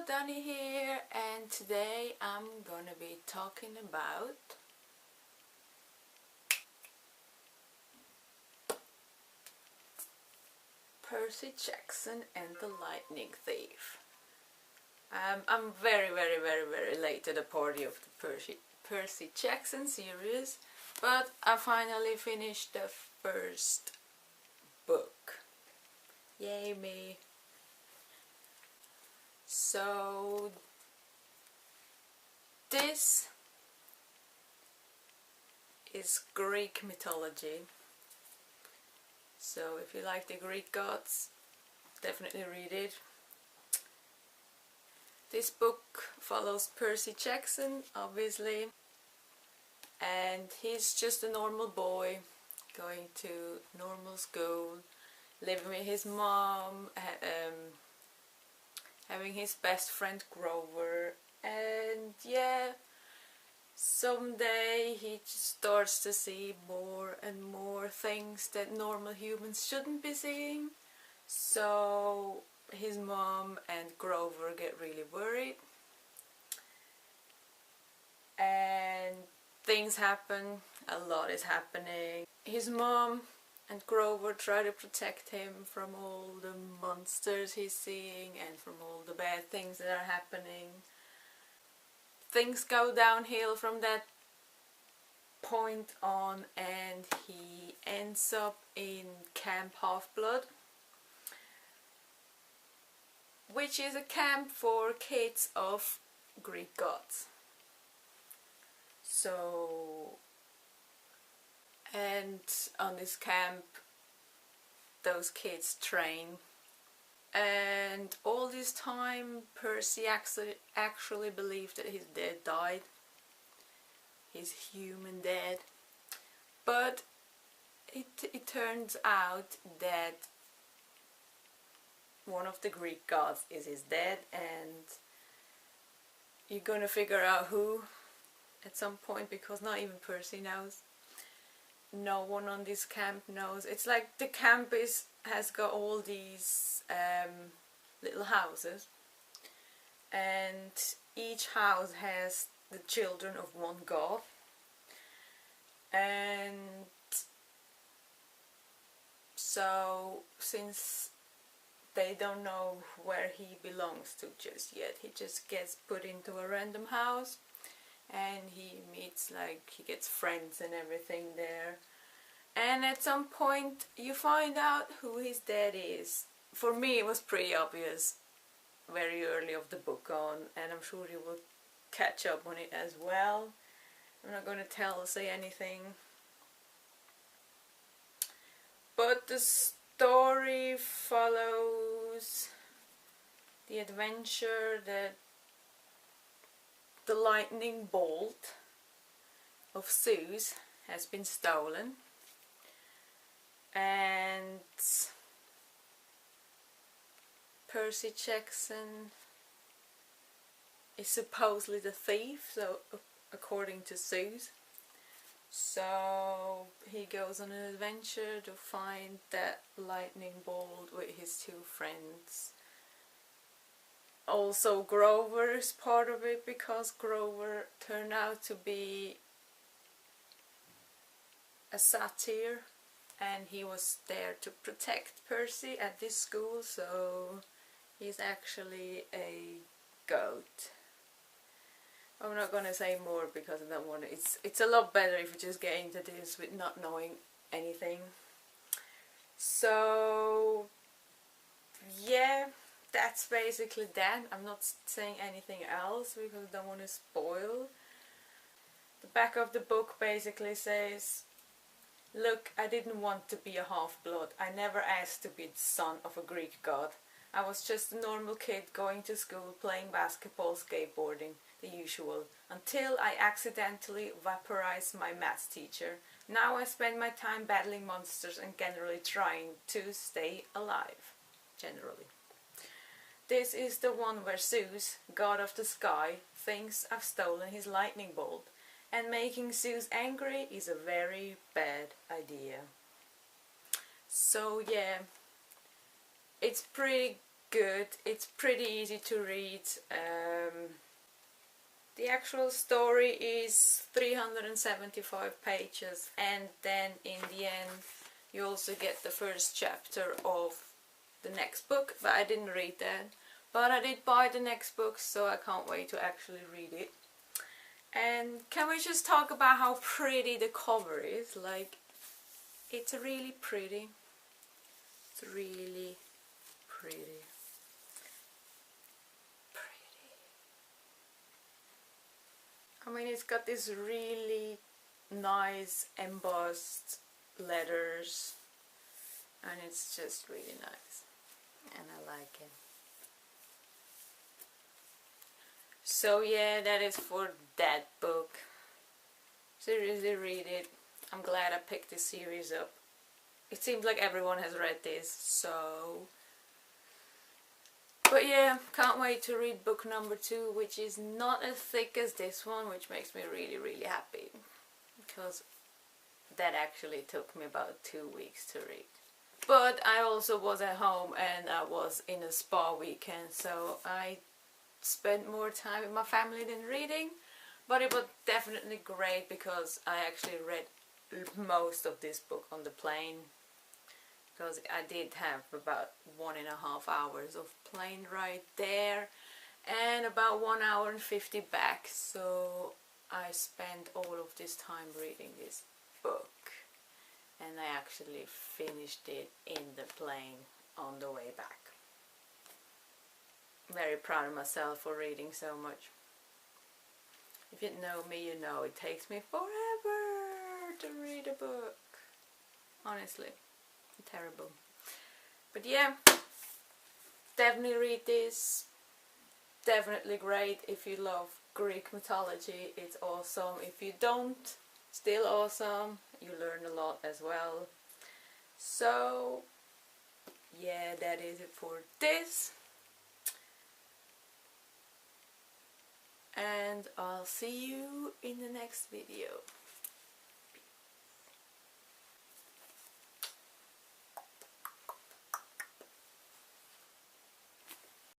Dani here, and today I'm gonna be talking about Percy Jackson and the Lightning Thief. I'm very late to the party of the Percy Jackson series, but I finally finished the first book. Yay me! So this is Greek mythology. So if you like the Greek gods, definitely read it. This book follows Percy Jackson, obviously, and he's just a normal boy going to normal school, living with his mom, having his best friend Grover, and yeah, someday he just starts to see more and more things that normal humans shouldn't be seeing. So his mom and Grover get really worried, and things happen. A lot is happening. His mom and Grover try to protect him from all the monsters he's seeing and from all the bad things that are happening. Things go downhill from that point on, and he ends up in Camp Half-Blood, which is a camp for kids of Greek gods. So, and on this camp those kids train, and all this time Percy actually believed that his dad died, his human dad, but it turns out that one of the Greek gods is his dad, and you're gonna figure out who at some point, because not even Percy knows. No one on this camp knows. It's like the camp has got all these little houses, and each house has the children of one god, and so since they don't know where he belongs to just yet, he just gets put into a random house, and he meets, like, he gets friends and everything there, and at some point you find out who his dad is. For me it was pretty obvious very early of the book on, and I'm sure you will catch up on it as well. I'm not going to say anything, but the story follows the adventure that the lightning bolt of Zeus has been stolen, and Percy Jackson is supposedly the thief, so according to Zeus. So he goes on an adventure to find that lightning bolt with his two friends. Also Grover is part of it, because Grover turned out to be a satyr, and he was there to protect Percy at this school, so he's actually a goat. I'm not gonna say more because I don't want to. It's a lot better if you just get into this with not knowing anything. So yeah, that's basically that. I'm not saying anything else because I don't want to spoil. The back of the book basically says, "Look, I didn't want to be a half-blood. I never asked to be the son of a Greek god. I was just a normal kid going to school, playing basketball, skateboarding, the usual, until I accidentally vaporized my maths teacher. Now I spend my time battling monsters and generally trying to stay alive. Generally. This is the one where Zeus, god of the sky, thinks I've stolen his lightning bolt, and making Zeus angry is a very bad idea." So yeah, it's pretty good. It's pretty easy to read. The actual story is 375 pages, and then in the end you also get the first chapter of the next book, but I didn't read that. But I did buy the next book, so I can't wait to actually read it. And can we just talk about how pretty the cover is? Like, it's really pretty. It's really pretty. I mean, it's got these really nice embossed letters, and it's just really nice, and I like it. So yeah, that is for that book. Seriously, read it. I'm glad I picked this series up. It seems like everyone has read this, so... But yeah, can't wait to read book number 2, which is not as thick as this one, which makes me really, really happy. Because that actually took me about 2 weeks to read. But I also was at home and I was in a spa weekend, so I spent more time with my family than reading. But it was definitely great because I actually read most of this book on the plane. Because I did have about 1.5 hours of plane ride there and about 1 hour and 50 back, so I spent all of this time reading this book, and I actually finished it in the plane on the way back. Very proud of myself for reading so much. If you know me, you know it takes me forever to read a book. Honestly. Terrible. But yeah, definitely read this. Definitely great if you love Greek mythology. It's awesome. If you don't, still awesome. You learn a lot as well. So yeah, that is it for this. And I'll see you in the next video.